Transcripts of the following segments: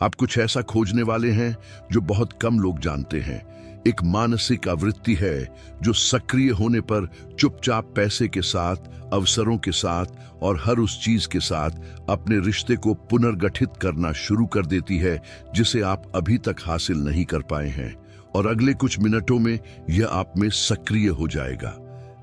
आप कुछ ऐसा खोजने वाले हैं जो बहुत कम लोग जानते हैं। एक मानसिक आवृत्ति है जो सक्रिय होने पर चुपचाप पैसे के साथ, अवसरों के साथ और हर उस चीज के साथ अपने रिश्ते को पुनर्गठित करना शुरू कर देती है जिसे आप अभी तक हासिल नहीं कर पाए हैं। और अगले कुछ मिनटों में यह आप में सक्रिय हो जाएगा।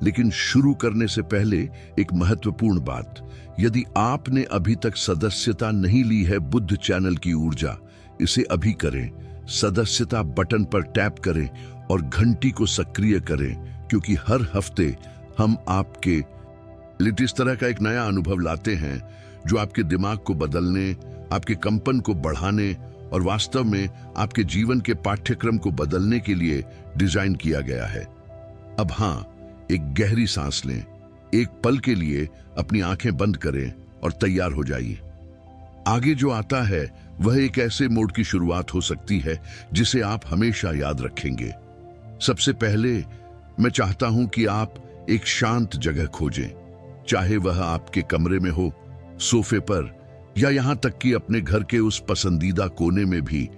लेकिन शुरू करने से पहले एक महत्वपूर्ण बात, यदि आपने अभी तक सदस्यता नहीं ली है बुद्ध चैनल की ऊर्जा, इसे अभी करें। सदस्यता बटन पर टैप करें और घंटी को सक्रिय करें, क्योंकि हर हफ्ते हम आपके लिए इस तरह का एक नया अनुभव लाते हैं जो आपके दिमाग को बदलने, आपके कंपन को बढ़ाने और वास्तव में आपके जीवन के पाठ्यक्रम को बदलने के लिए डिजाइन किया गया है। अब हाँ, एक गहरी सांस लें, एक पल के लिए अपनी आंखें बंद करें और तैयार हो जाइए। आगे जो आता है वह एक ऐसे मोड की शुरुआत हो सकती है जिसे आप हमेशा याद रखेंगे। सबसे पहले मैं चाहता हूं कि आप एक शांत जगह खोजें, चाहे वह आपके कमरे में हो, सोफे पर, या यहां तक कि अपने घर के उस पसंदीदा कोने में भी,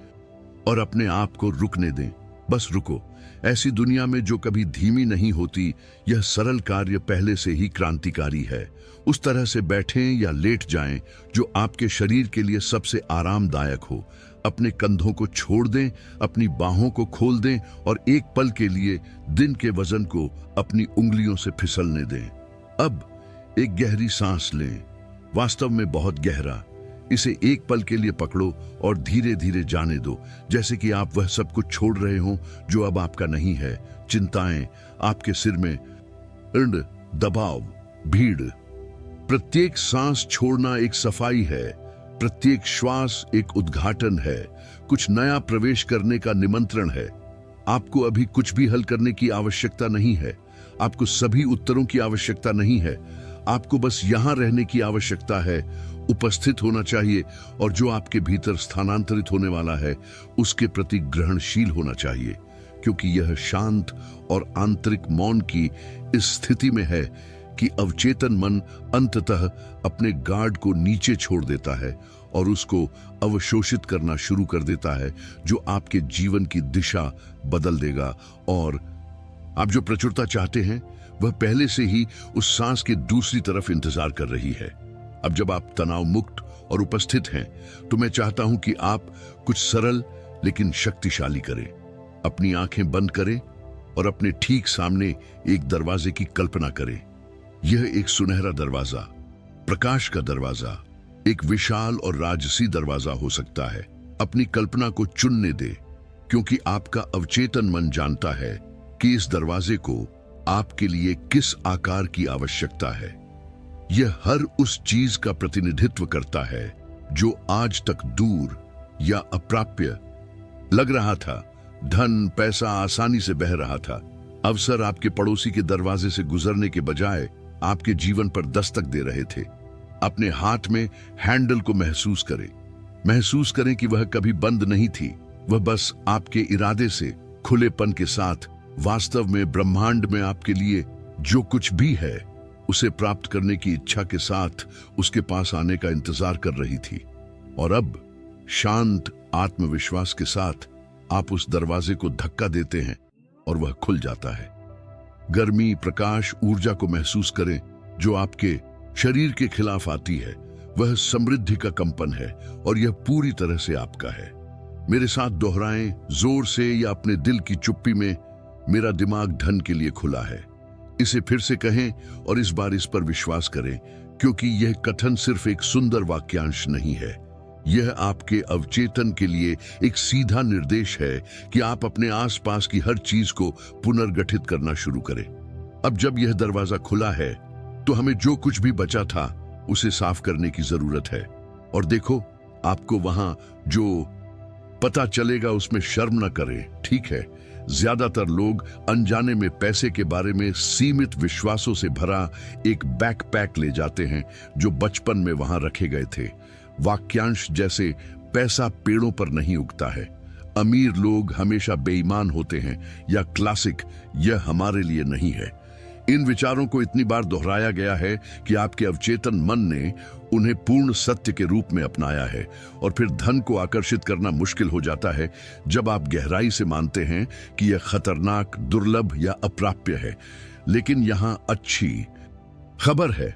और अपने आप को रुकने दें। बस रुको। ऐसी दुनिया में जो कभी धीमी नहीं होती, यह सरल कार्य पहले से ही क्रांतिकारी है। उस तरह से बैठें या लेट जाएं जो आपके शरीर के लिए सबसे आरामदायक हो। अपने कंधों को छोड़ दें, अपनी बाहों को खोल दें और एक पल के लिए दिन के वजन को अपनी उंगलियों से फिसलने दें। अब एक गहरी सांस लें, वास्तव में बहुत गहरा। इसे एक पल के लिए पकड़ो और धीरे धीरे जाने दो, जैसे कि आप वह सब कुछ छोड़ रहे हो जो अब आपका नहीं है। चिंताएं, आपके सिर में दबाव, भीड़। प्रत्येक सांस छोड़ना एक सफाई है, प्रत्येक श्वास एक उद्घाटन है, कुछ नया प्रवेश करने का निमंत्रण है। आपको अभी कुछ भी हल करने की आवश्यकता नहीं है, आपको सभी उत्तरों की आवश्यकता नहीं है। आपको बस यहां रहने की आवश्यकता है, उपस्थित होना चाहिए और जो आपके भीतर स्थानांतरित होने वाला है उसके प्रति ग्रहणशील होना चाहिए, क्योंकि यह शांत और आंतरिक मौन की इस स्थिति में है कि अवचेतन मन अंततः अपने गार्ड को नीचे छोड़ देता है और उसको अवशोषित करना शुरू कर देता है, जो आपके जीवन की दिशा बदल देगा। और आप जो प्रचुरता चाहते हैं वह पहले से ही उस सांस के दूसरी तरफ इंतजार कर रही है। अब जब आप तनाव मुक्त और उपस्थित हैं, तो मैं चाहता हूं कि आप कुछ सरल लेकिन शक्तिशाली करें। अपनी आंखें बंद करें और अपने ठीक सामने एक दरवाजे की कल्पना करें। यह एक सुनहरा दरवाजा, प्रकाश का दरवाजा, एक विशाल और राजसी दरवाजा हो सकता है। अपनी कल्पना को चुनने दे, क्योंकि आपका अवचेतन मन जानता है कि इस दरवाजे को आपके लिए किस आकार की आवश्यकता है। यह हर उस चीज का प्रतिनिधित्व करता है जो आज तक दूर या अप्राप्य लग रहा था। धन, पैसा आसानी से बह रहा था। अवसर आपके पड़ोसी के दरवाजे से गुजरने के बजाय आपके जीवन पर दस्तक दे रहे थे। अपने हाथ में हैंडल को महसूस करें। महसूस करें कि वह कभी बंद नहीं थी, वह बस आपके इरादे से, खुलेपन के साथ, वास्तव में ब्रह्मांड में आपके लिए जो कुछ भी है उसे प्राप्त करने की इच्छा के साथ उसके पास आने का इंतजार कर रही थी। और अब शांत आत्मविश्वास के साथ आप उस दरवाजे को धक्का देते हैं और वह खुल जाता है। गर्मी, प्रकाश, ऊर्जा को महसूस करें जो आपके शरीर के खिलाफ आती है। वह समृद्धि का कंपन है और यह पूरी तरह से आपका है। मेरे साथ दोहराएं, जोर से या अपने दिल की चुप्पी में, मेरा दिमाग धन के लिए खुला है। इसे फिर से कहें और इस बार इस पर विश्वास करें, क्योंकि यह कथन सिर्फ एक सुंदर वाक्यांश नहीं है। यह आपके अवचेतन के लिए एक सीधा निर्देश है कि आप अपने आसपास की हर चीज को पुनर्गठित करना शुरू करें। अब जब यह दरवाजा खुला है तो हमें जो कुछ भी बचा था उसे साफ करने की जरूरत है। और देखो, आपको वहां जो पता चलेगा उसमें शर्म न करें, ठीक है? ज्यादातर लोग अनजाने में पैसे के बारे में सीमित विश्वासों से भरा एक बैकपैक ले जाते हैं जो बचपन में वहां रखे गए थे। वाक्यांश जैसे, पैसा पेड़ों पर नहीं उगता है, अमीर लोग हमेशा बेईमान होते हैं, या क्लासिक, यह हमारे लिए नहीं है। इन विचारों को इतनी बार दोहराया गया है कि आपके अवचेतन मन ने उन्हें पूर्ण सत्य के रूप में अपनाया है। और फिर धन को आकर्षित करना मुश्किल हो जाता है जब आप गहराई से मानते हैं कि यह खतरनाक, दुर्लभ या अप्राप्य है। लेकिन यहां अच्छी खबर है,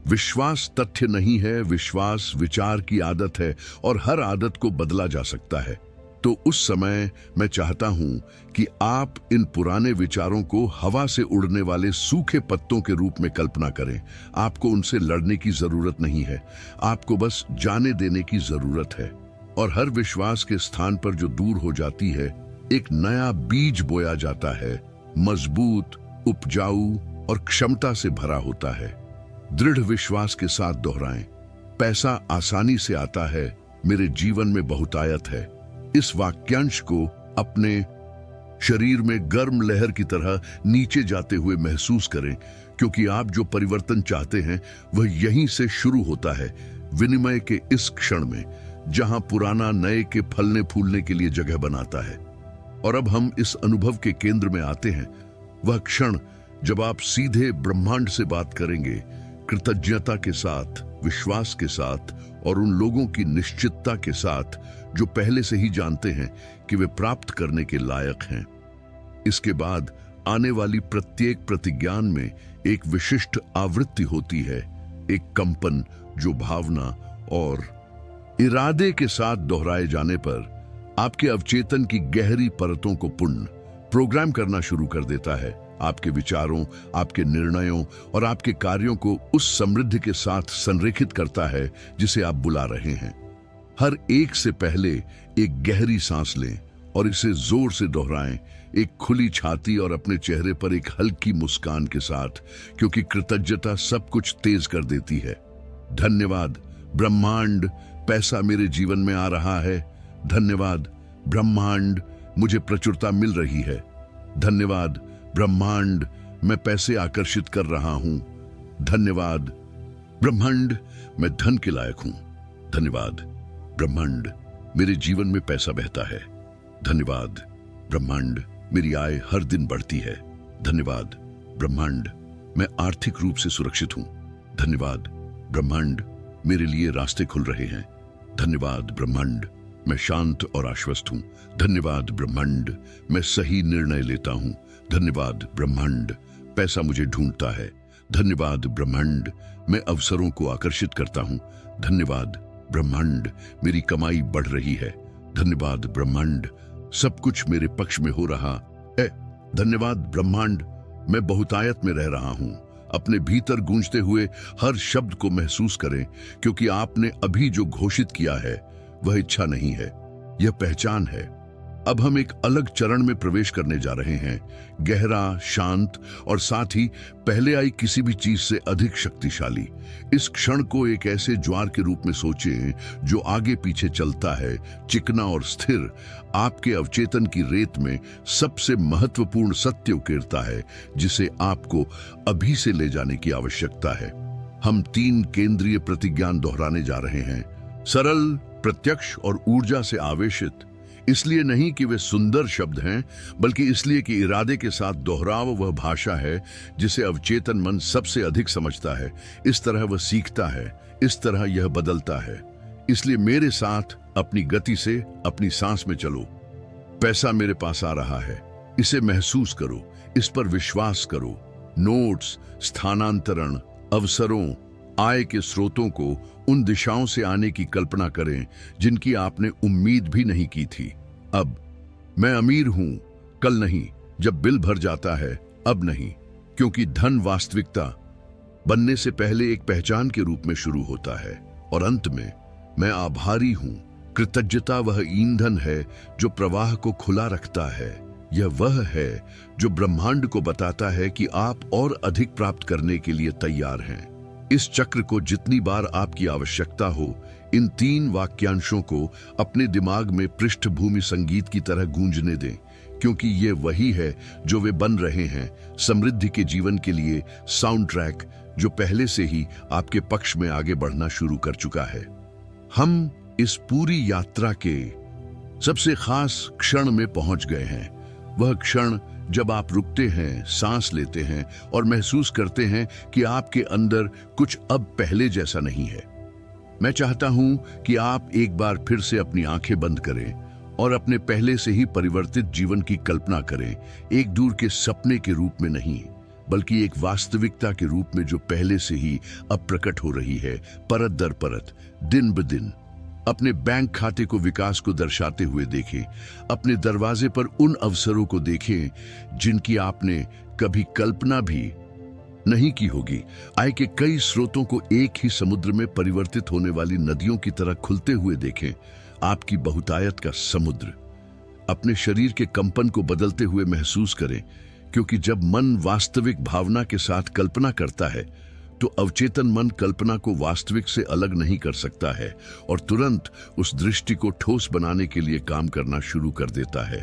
विश्वास तथ्य नहीं है, विश्वास विचार की आदत है और हर आदत को बदला जा सकता है। तो उस समय मैं चाहता हूं कि आप इन पुराने विचारों को हवा से उड़ने वाले सूखे पत्तों के रूप में कल्पना करें। आपको उनसे लड़ने की जरूरत नहीं है, आपको बस जाने देने की जरूरत है। और हर विश्वास के स्थान पर जो दूर हो जाती है, एक नया बीज बोया जाता है, मजबूत, उपजाऊ और क्षमता से भरा होता है। दृढ़ विश्वास के साथ दोहराएं, पैसा आसानी से आता है, मेरे जीवन में बहुतायत है। इस वाक्यांश को अपने शरीर में गर्म लहर की तरह नीचे जाते हुए महसूस करें, क्योंकि आप जो परिवर्तन चाहते हैं वह यहीं से शुरू होता है, विनिमय के इस क्षण में, जहां पुराना नए के फलने फूलने के लिए जगह बनाता है। और अब हम इस अनुभव के केंद्र में आते हैं, वह क्षण जब आप सीधे ब्रह्मांड से बात करेंगे, कृतज्ञता के साथ, विश्वास के साथ और उन लोगों की निश्चितता के साथ जो पहले से ही जानते हैं कि वे प्राप्त करने के लायक हैं। इसके बाद आने वाली प्रत्येक प्रतिज्ञान में एक विशिष्ट आवृत्ति होती है, एक कंपन जो भावना और इरादे के साथ दोहराए जाने पर आपके अवचेतन की गहरी परतों को पुनः प्रोग्राम करना शुरू कर देता है। आपके विचारों, आपके निर्णयों और आपके कार्यों को उस समृद्धि के साथ संरेखित करता है जिसे आप बुला रहे हैं। हर एक से पहले एक गहरी सांस लें और इसे जोर से दोहराएं, एक खुली छाती और अपने चेहरे पर एक हल्की मुस्कान के साथ, क्योंकि कृतज्ञता सब कुछ तेज कर देती है। धन्यवाद ब्रह्मांड, पैसा मेरे जीवन में आ रहा है। धन्यवाद ब्रह्मांड, मुझे प्रचुरता मिल रही है। धन्यवाद ब्रह्मांड, मैं पैसे आकर्षित कर रहा हूं। धन्यवाद ब्रह्मांड, मैं धन के लायक हूं। धन्यवाद ब्रह्मांड, मेरे जीवन में पैसा बहता है। धन्यवाद ब्रह्मांड, मेरी आय हर दिन बढ़ती है। धन्यवाद ब्रह्मांड, मैं आर्थिक रूप से सुरक्षित हूं। धन्यवाद ब्रह्मांड, मेरे लिए रास्ते खुल रहे हैं। धन्यवाद ब्रह्मांड, मैं शांत और आश्वस्त हूं। धन्यवाद ब्रह्मांड, मैं सही निर्णय लेता हूं। धन्यवाद ब्रह्मांड, पैसा मुझे ढूंढता है। धन्यवाद ब्रह्मांड, मैं अवसरों को आकर्षित करता हूं। धन्यवाद ब्रह्मांड, मेरी कमाई बढ़ रही है। धन्यवाद ब्रह्मांड, सब कुछ मेरे पक्ष में हो रहा है। धन्यवाद ब्रह्मांड, मैं बहुतायत में रह रहा हूं। अपने भीतर गूंजते हुए हर शब्द को महसूस करें, क्योंकि आपने अभी जो घोषित किया है वह इच्छा नहीं है, यह पहचान है। अब हम एक अलग चरण में प्रवेश करने जा रहे हैं, गहरा, शांत और साथ ही पहले आई किसी भी चीज से अधिक शक्तिशाली। इस क्षण को एक ऐसे ज्वार के रूप में सोचें जो आगे पीछे चलता है, चिकना और स्थिर, आपके अवचेतन की रेत में सबसे महत्वपूर्ण सत्य उकेरता है जिसे आपको अभी से ले जाने की आवश्यकता है। हम 3 केंद्रीय प्रतिज्ञान दोहराने जा रहे हैं, सरल, प्रत्यक्ष और ऊर्जा से आवेशित। इसलिए नहीं कि वे सुंदर शब्द हैं, बल्कि इसलिए कि इरादे के साथ दोहराव वह भाषा है जिसे अवचेतन मन सबसे अधिक समझता है। इस तरह वह सीखता है, इस तरह यह बदलता है। इसलिए मेरे साथ अपनी गति से अपनी सांस में चलो। पैसा मेरे पास आ रहा है, इसे महसूस करो, इस पर विश्वास करो। नोट्स, स्थानांतरण, अवसरों, आय के स्रोतों को उन दिशाओं से आने की कल्पना करें जिनकी आपने उम्मीद भी नहीं की थी। अब मैं अमीर हूं, कल नहीं, जब बिल भर जाता है, अब नहीं, क्योंकि धन वास्तविकता बनने से पहले एक पहचान के रूप में शुरू होता है। और अंत में मैं आभारी हूं। कृतज्ञता वह ईंधन है जो प्रवाह को खुला रखता है। यह वह है जो ब्रह्मांड को बताता है कि आप और अधिक प्राप्त करने के लिए तैयार हैं। इस चक्र को जितनी बार आपकी आवश्यकता हो, इन 3 वाक्यांशों को अपने दिमाग में पृष्ठभूमि संगीत की तरह गूंजने दें, क्योंकि ये वही है जो वे बन रहे हैं, समृद्धि के जीवन के लिए साउंड ट्रैक जो पहले से ही आपके पक्ष में आगे बढ़ना शुरू कर चुका है। हम इस पूरी यात्रा के सबसे खास क्षण में पहुंच गए हैं, वह क्षण जब आप रुकते हैं, सांस लेते हैं और महसूस करते हैं कि आपके अंदर कुछ अब पहले जैसा नहीं है। मैं चाहता हूं कि आप एक बार फिर से अपनी आंखें बंद करें और अपने पहले से ही परिवर्तित जीवन की कल्पना करें, एक दूर के सपने के रूप में नहीं, बल्कि एक वास्तविकता के रूप में जो पहले से ही अब प्रकट हो रही है, परत दर परत, दिन ब दिन। अपने बैंक खाते को विकास को दर्शाते हुए देखें, अपने दरवाजे पर उन अवसरों को देखें जिनकी आपने कभी कल्पना भी नहीं की होगी। आय के कई स्रोतों को एक ही समुद्र में परिवर्तित होने वाली नदियों की तरह खुलते हुए देखें, आपकी बहुतायत का समुद्र। अपने शरीर के कंपन को बदलते हुए महसूस करें, क्योंकि जब मन वास्तविक भावना के साथ कल्पना करता है तो अवचेतन मन कल्पना को वास्तविक से अलग नहीं कर सकता है और तुरंत उस दृष्टि को ठोस बनाने के लिए काम करना शुरू कर देता है।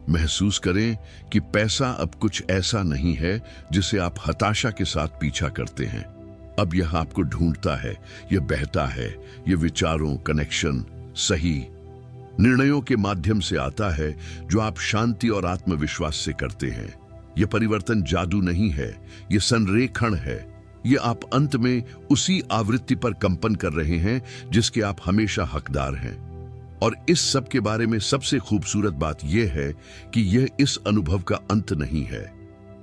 महसूस करें कि पैसा अब कुछ ऐसा नहीं है जिसे आप हताशा के साथ पीछा करते हैं। अब यह आपको ढूंढता है, यह बहता है, यह विचारों, कनेक्शन, सही निर्णयों के माध्यम से आता है जो आप शांति और आत्मविश्वास से करते हैं। यह परिवर्तन जादू नहीं है, यह संरेखण है। यह आप अंत में उसी आवृत्ति पर कंपन कर रहे हैं जिसके आप हमेशा हकदार हैं। और इस सब के बारे में सबसे खूबसूरत बात यह है कि यह इस अनुभव का अंत नहीं है,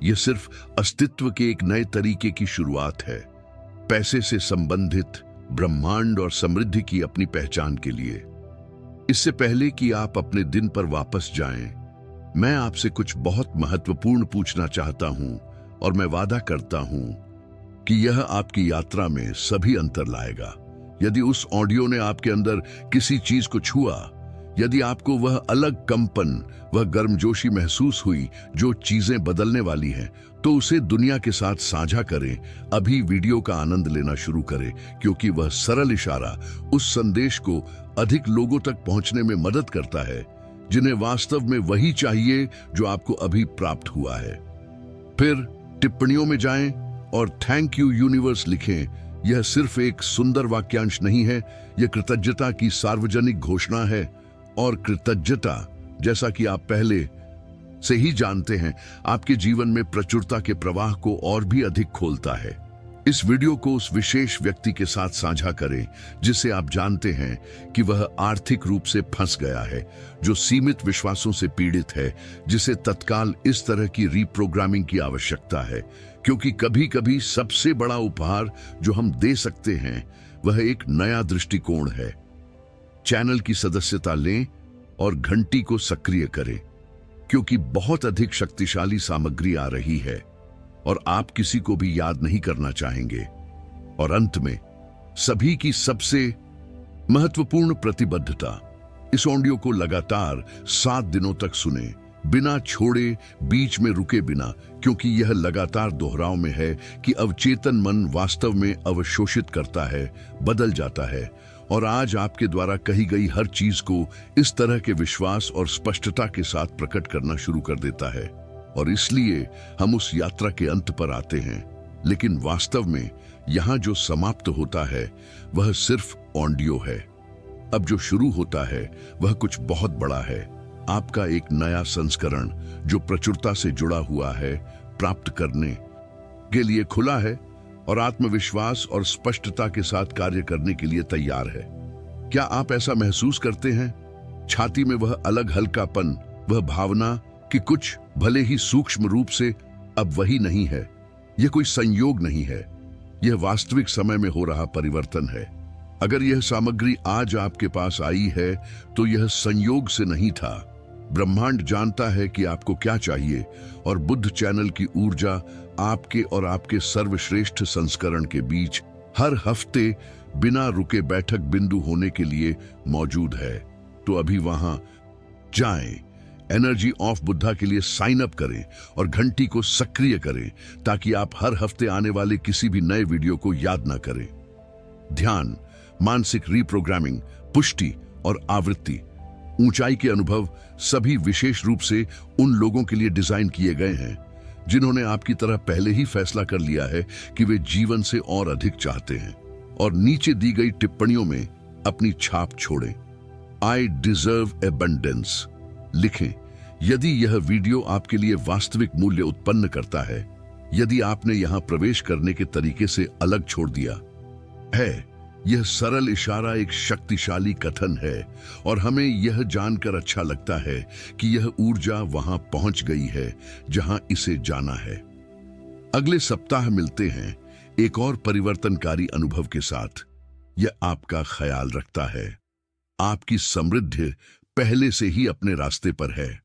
यह सिर्फ अस्तित्व के एक नए तरीके की शुरुआत है, पैसे से संबंधित, ब्रह्मांड और समृद्धि की अपनी पहचान के लिए। इससे पहले कि आप अपने दिन पर वापस जाएं, मैं आपसे कुछ बहुत महत्वपूर्ण पूछना चाहता हूं और मैं वादा करता हूं कि यह आपकी यात्रा में सभी अंतर लाएगा। यदि उस ऑडियो ने आपके अंदर किसी चीज को छुआ, यदि आपको वह अलग कंपन, वह गर्मजोशी महसूस हुई जो चीजें बदलने वाली हैं, तो उसे दुनिया के साथ साझा करें। अभी वीडियो का आनंद लेना शुरू करें, क्योंकि वह सरल इशारा उस संदेश को अधिक लोगों तक पहुंचने में मदद करता है जिन्हें वास्तव में वही चाहिए जो आपको अभी प्राप्त हुआ है। फिर टिप्पणियों में जाएं और थैंक यू यूनिवर्स लिखें। यह सिर्फ एक सुंदर वाक्यांश नहीं है, यह कृतज्ञता की सार्वजनिक घोषणा है। और कृतज्ञता, जैसा कि आप पहले से ही जानते हैं, आपके जीवन में प्रचुरता के प्रवाह को और भी अधिक खोलता है। इस वीडियो को उस विशेष व्यक्ति के साथ साझा करें जिसे आप जानते हैं कि वह आर्थिक रूप से फंस गया है, जो सीमित विश्वासों से पीड़ित है, जिसे तत्काल इस तरह की रीप्रोग्रामिंग की आवश्यकता है। क्योंकि कभी कभी सबसे बड़ा उपहार जो हम दे सकते हैं वह एक नया दृष्टिकोण है। चैनल की सदस्यता लें और घंटी को सक्रिय करें, क्योंकि बहुत अधिक शक्तिशाली सामग्री आ रही है और आप किसी को भी याद नहीं करना चाहेंगे। और अंत में सभी की सबसे महत्वपूर्ण प्रतिबद्धता, इस ऑडियो को लगातार 7 दिनों तक सुने, बिना छोड़े, बीच में रुके बिना, क्योंकि यह लगातार दोहराव में है कि अवचेतन मन वास्तव में अवशोषित करता है, बदल जाता है और आज आपके द्वारा कही गई हर चीज को इस तरह के विश्वास और स्पष्टता के साथ प्रकट करना शुरू कर देता है। और इसलिए हम उस यात्रा के अंत पर आते हैं, लेकिन वास्तव में यहाँ जो समाप्त होता है वह सिर्फ ऑडियो है। अब जो शुरू होता है वह कुछ बहुत बड़ा है, आपका एक नया संस्करण जो प्रचुरता से जुड़ा हुआ है, प्राप्त करने के लिए खुला है और आत्मविश्वास और स्पष्टता के साथ कार्य करने के लिए तैयार है। क्या आप ऐसा महसूस करते हैं? छाती में वह अलग हल्कापन, वह भावना कि कुछ भले ही सूक्ष्म रूप से अब वही नहीं है। यह कोई संयोग नहीं है, यह वास्तविक समय में हो रहा परिवर्तन है। अगर यह सामग्री आज आपके पास आई है तो यह संयोग से नहीं था। ब्रह्मांड जानता है कि आपको क्या चाहिए और बुद्ध चैनल की ऊर्जा आपके और आपके सर्वश्रेष्ठ संस्करण के बीच हर हफ्ते बिना रुके बैठक बिंदु होने के लिए मौजूद है। तो अभी वहां जाएं, एनर्जी ऑफ बुद्धा के लिए साइन अप करें और घंटी को सक्रिय करें ताकि आप हर हफ्ते आने वाले किसी भी नए वीडियो को याद ना करें। ध्यान, मानसिक रीप्रोग्रामिंग, पुष्टि और आवृत्ति, ऊंचाई के अनुभव सभी विशेष रूप से उन लोगों के लिए डिजाइन किए गए हैं जिन्होंने आपकी तरह पहले ही फैसला कर लिया है कि वे जीवन से और अधिक चाहते हैं। और नीचे दी गई टिप्पणियों में अपनी छाप छोड़ें। आई डिजर्व एबंडेंस लिखें। यदि यह वीडियो आपके लिए वास्तविक मूल्य उत्पन्न करता है, यदि आपने यहां प्रवेश करने के तरीके से अलग छोड़ दिया है, यह सरल इशारा एक शक्तिशाली कथन है और हमें यह जानकर अच्छा लगता है कि यह ऊर्जा वहां पहुंच गई है जहां इसे जाना है। अगले सप्ताह मिलते हैं एक और परिवर्तनकारी अनुभव के साथ। यह आपका ख्याल रखता है। आपकी समृद्धि पहले से ही अपने रास्ते पर है।